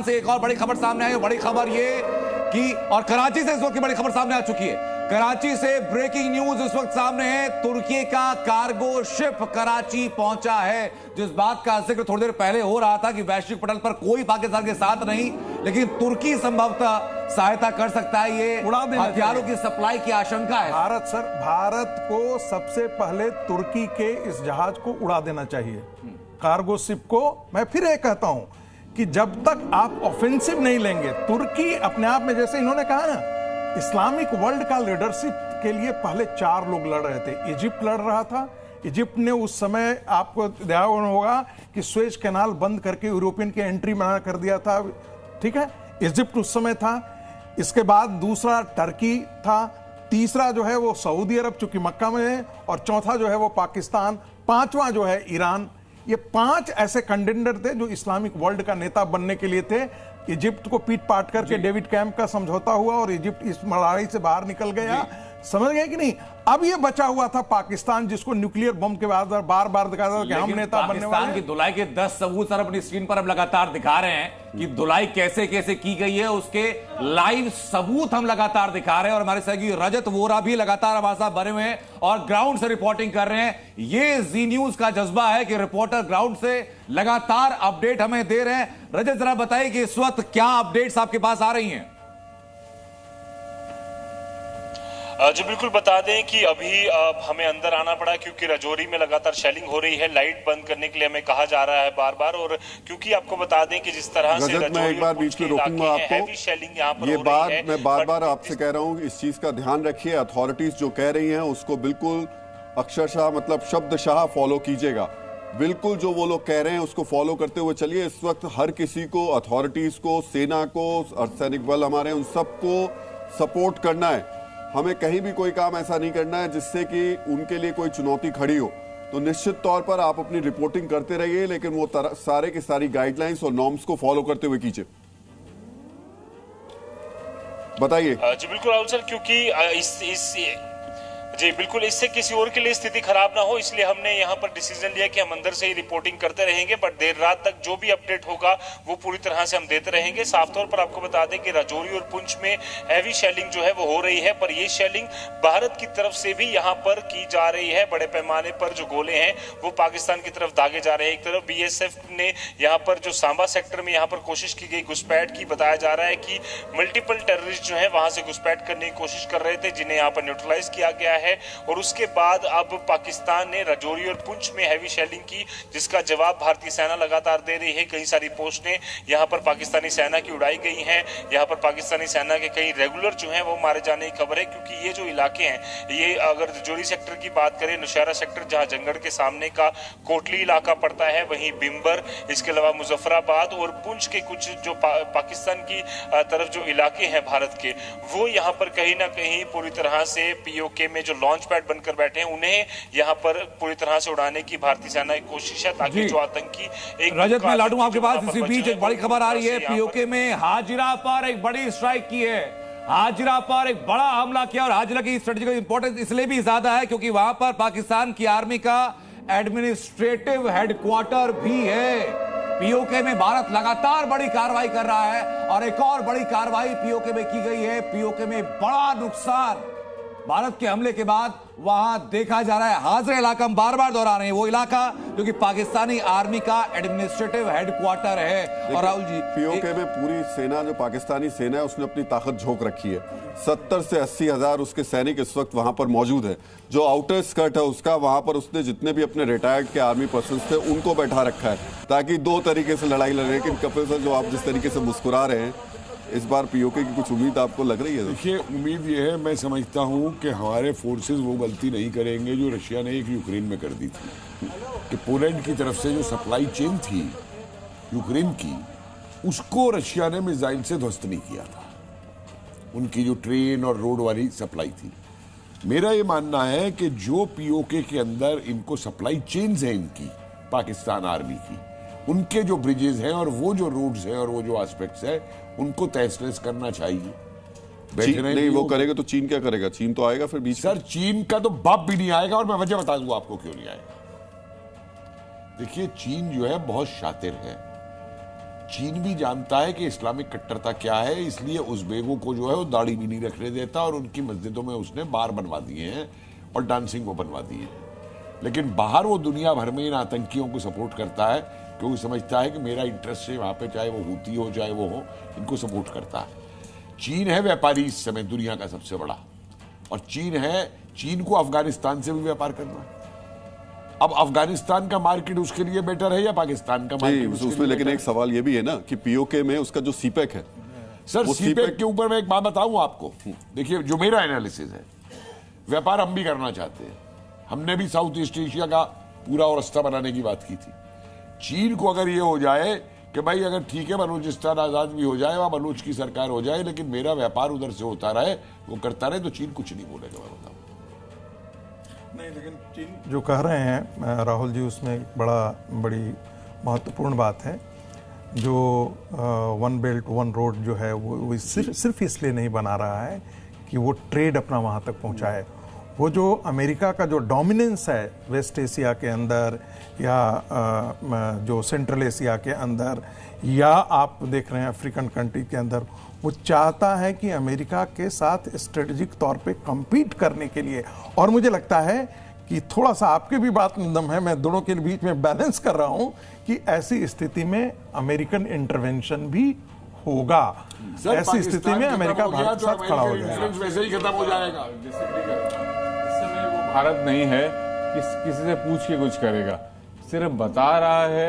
से एक और बड़ी खबर सामने आई है। बड़ी खबर ये कि और कराची से इस वक्त की बड़ी खबर सामने आ चुकी है। कराची से ब्रेकिंग न्यूज इस वक्त सामने है। तुर्की का कार्गो शिप कराची पहुंचा है। जिस बात का जिक्र थोड़ी देर पहले हो रहा था कि वैश्विक पटल पर कोई पाकिस्तान के साथ नहीं, लेकिन तुर्की संभवतः सहायता कर सकता है। ये हथियारों की सप्लाई की आशंका है। भारत को सबसे पहले तुर्की के इस जहाज को उड़ा देना चाहिए, कार्गो शिप को। मैं फिर एक कहता हूं कि जब तक आप ऑफेंसिव नहीं लेंगे, तुर्की अपने आप में, जैसे इन्होंने कहा ना, इस्लामिक वर्ल्ड का लीडरशिप के लिए पहले 4 लोग लड़ रहे थे। इजिप्ट लड़ रहा था। इजिप्ट ने उस समय, आपको ध्यान होगा कि स्वेज कैनाल बंद करके यूरोपियन की एंट्री मना कर दिया था, ठीक है। इजिप्ट उस समय था। इसके बाद दूसरा टर्की था, तीसरा जो है वो सऊदी अरब, चूंकि मक्का में है, और चौथा जो है वो पाकिस्तान, पांचवा जो है ईरान। ये 5 ऐसे कंटेंडर थे जो इस्लामिक वर्ल्ड का नेता बनने के लिए थे। इजिप्ट को पीट पाट करके डेविड कैंप का समझौता हुआ और इजिप्ट इस लड़ाई से बाहर निकल गया। समझ गए कि नहीं। अब ये बचा हुआ था पाकिस्तान, जिसको न्यूक्लियर बम के बाद बार बार दिखा था कि हम नेता बनने वाले हैं। की धुलाई के 10 सबूत सर अपनी स्क्रीन पर अब लगातार दिखा रहे हैं कि धुलाई कैसे कैसे की गई है। उसके लाइव सबूत हम लगातार दिखा रहे हैं और हमारे सहयोगी रजत वोरा भी लगातार हमारे साथ बने हुए हैं और ग्राउंड से रिपोर्टिंग कर रहे हैं। ये जी न्यूज का जज्बा है कि रिपोर्टर ग्राउंड से लगातार अपडेट हमें दे रहे हैं। रजत, जरा बताइए कि इस वक्त क्या अपडेट्स आपके पास आ रही हैं? जी बिल्कुल, बता दें कि अभी हमें अंदर आना पड़ा क्योंकि रजौरी में लगातार शेलिंग हो रही है। लाइट बंद करने के लिए हमें कहा जा रहा है बार बार, और क्योंकि आपको बता दें कि जिस तरह से मैं एक बार बीच में रोकूंगा आपको। शेलिंग यहाँ पर ये बात मैं बार बार आपसे कह रहा हूँ, इस चीज का ध्यान रखिए। अथॉरिटीज जो कह रही हैं उसको बिल्कुल अक्षरशः, मतलब शब्दशः फॉलो कीजिएगा। बिल्कुल जो वो लोग कह रहे हैं उसको फॉलो करते हुए चलिए। इस वक्त हर किसी को, अथॉरिटीज को, सेना को, अर्धसैनिक बल हमारे, उन सबको सपोर्ट करना है। हमें कहीं भी कोई काम ऐसा नहीं करना है जिससे कि उनके लिए कोई चुनौती खड़ी हो। तो निश्चित तौर पर आप अपनी रिपोर्टिंग करते रहिए, लेकिन वो सारे की सारी गाइडलाइंस और नॉर्म्स को फॉलो करते हुए कीजिए। बताइए। जी बिल्कुल राहुल सर, क्योंकि जी बिल्कुल, इससे किसी और के लिए स्थिति खराब ना हो, इसलिए हमने यहाँ पर डिसीजन लिया कि हम अंदर से ही रिपोर्टिंग करते रहेंगे। बट देर रात तक जो भी अपडेट होगा वो पूरी तरह से हम देते रहेंगे। साफ तौर पर आपको बता दें कि राजौरी और पुंछ में हैवी शेलिंग जो है वो हो रही है, पर ये शेलिंग भारत की तरफ से भी यहाँ पर की जा रही है। बड़े पैमाने पर जो गोले हैं वो पाकिस्तान की तरफ दागे जा रहे हैं। एक तरफ BSF ने यहाँ पर जो सांबा सेक्टर में यहाँ पर कोशिश की गई घुसपैठ की, बताया जा रहा है कि मल्टीपल टेररिस्ट जो है वहां से घुसपैठ करने की कोशिश कर रहे थे, जिन्हें यहाँ पर न्यूट्रलाइज किया गया है। और उसके बाद अब पाकिस्तान ने राजौरी और पुंछ में हैवी शेलिंग की, जिसका जवाब भारतीय सेना लगातार दे रही है। कई सारी पोस्टें यहाँ पर पाकिस्तानी सेना की उड़ाई गई हैं। यहाँ पर पाकिस्तानी सेना के कई रेगुलर जो हैं वो मारे जाने की खबर है, क्योंकि ये जो इलाके हैं, ये अगर राजौरी सेक्टर की बात करें, नौशहरा सेक्टर जहाँ जंगड़ के सामने का कोटली इलाका पड़ता है, वहीं बिम्बर, इसके अलावा मुजफ्फराबाद और पुंछ के कुछ जो पाकिस्तान की तरफ जो इलाके हैं भारत के, वो यहाँ पर कहीं ना कहीं पूरी तरह से POK में जो लॉन्च पैड बनकर बैठे हैं, उन्हें यहाँ पर पूरी तरह से उड़ाने की भारतीय सेना की कोशिश है, ताकि जो आतंकी एक रजत, मैं लाडू आपके पास। इसी बीच एक बड़ी खबर आ रही है, POK में हाजिरा पर एक बड़ी स्ट्राइक की है। हाजिरा पर एक बड़ा हमला किया और हाजिरा की स्ट्रेटेजिकल इंपॉर्टेंस इसलिए भी ज्यादा है क्योंकि वहां पर पाकिस्तान की आर्मी का एडमिनिस्ट्रेटिव हेडक्वार्टर भी है। POK में भारत लगातार बड़ी कार्रवाई कर रहा है और एक और बड़ी कार्रवाई POK में की गई है। POK में बड़ा नुकसान भारत के हमले के बाद वहां देखा जा रहा है। हाजिरा इलाका हम बार बार दोहरा रहे हैं, वो इलाका जो कि पाकिस्तानी आर्मी का एडमिनिस्ट्रेटिव हेडक्वार्टर है। और राहुल जी, POK में पूरी सेना, जो पाकिस्तानी सेना है, उसने अपनी ताकत झोंक रखी है। 70 से 80 हजार उसके सैनिक इस वक्त वहां पर मौजूद है। जो आउटर स्कर्ट है उसका, वहां पर उसने जितने भी अपने रिटायर्ड के आर्मी पर्सन थे उनको बैठा रखा है, ताकि 2 तरीके से लड़ाई लड़े। लेकिन कपिल सर, जो आप जिस तरीके से मुस्कुरा रहे हैं, इस बार POK की कुछ उम्मीद आपको लग रही है? देखिए, उम्मीद ये है, मैं समझता हूँ कि हमारे फोर्सेस वो गलती नहीं करेंगे जो रशिया ने एक यूक्रेन में कर दी थी, कि पोलैंड की तरफ से जो सप्लाई चेन थी यूक्रेन की, उसको रशिया ने मिसाइल से ध्वस्त नहीं किया था। उनकी जो ट्रेन और रोड वाली सप्लाई थी। मेरा ये मानना है कि जो POK के अंदर इनको सप्लाई चेन्स हैं इनकी, पाकिस्तान आर्मी की, उनके जो ब्रिजेस हैं और वो जो रोड्स हैं और वो जो एस्पेक्ट्स हैं, उनको तहस-नहस करना चाहिए। नहीं, वो करेगा तो चीन क्या करेगा? चीन तो आएगा फिर बीच। सर, चीन का तो बाप भी नहीं आएगा, और मैं वजह बता दूंगा आपको क्यों नहीं आएगा। देखिए, चीन जो है बहुत शातिर है। चीन भी जानता है कि इस्लामिक कट्टरता क्या है, इसलिए उज़्बेकों को जो है वो दाढ़ी भी नहीं रखने देता और उनकी मस्जिदों में उसने बार बनवा दिए हैं और डांसिंग वो बनवा दिए हैं। लेकिन बाहर वो दुनिया भर में इन आतंकियों को सपोर्ट करता है क्योंकि समझता है कि मेरा इंटरेस्ट है वहां पे, चाहे वो हूती हो चाहे वो हो, इनको सपोर्ट करता है। चीन है व्यापारी इस समय दुनिया का सबसे बड़ा, और चीन को अफगानिस्तान से भी व्यापार करना है। अब अफगानिस्तान का मार्केट उसके लिए बेटर है या पाकिस्तान का मार्केट उसके उसमें लिए लेकिन बेटर एक सवाल ये भी है ना कि पीओके में उसका जो सीपेक है, सर, वो सीपेक के ऊपर मैं एक बात बताऊं आपको। देखिए, जो मेरा एनालिसिस है, व्यापार हम भी करना चाहते हैं। हमने भी साउथ ईस्ट एशिया का पूरा और रास्ता बनाने की बात की थी। चीन को अगर ये हो जाए कि भाई अगर ठीक है बलूचिस्तान आजाद भी हो जाए, वहां बलूच की सरकार हो जाए, लेकिन मेरा व्यापार उधर से होता रहे, वो करता रहे, तो चीन कुछ नहीं बोलेगा। मैं बताऊं नहीं, लेकिन चीन जो कह रहे हैं राहुल जी, उसमें एक बड़ी महत्वपूर्ण बात है। जो वन बेल्ट वन रोड जो है वो सिर्फ इसलिए नहीं बना रहा है कि वो ट्रेड अपना वहाँ तक पहुँचाए। वो जो अमेरिका का जो डोमिनेंस है वेस्ट एशिया के अंदर या जो सेंट्रल एशिया के अंदर या आप देख रहे हैं अफ्रीकन कंट्री के अंदर, वो चाहता है कि अमेरिका के साथ स्ट्रेटेजिक तौर पे compete करने के लिए। और मुझे लगता है कि थोड़ा सा आपके भी बात में दम है, मैं दोनों के बीच में बैलेंस कर रहा हूं कि ऐसी स्थिति में अमेरिकन इंटरवेंशन भी होगा। ऐसी स्थिति में अमेरिका भारत के साथ खड़ा हो जाएगा, वैसे ही खत्म हो जाएगा। भारत नहीं है कि किसी से पूछ के कुछ करेगा, सिर्फ बता रहा है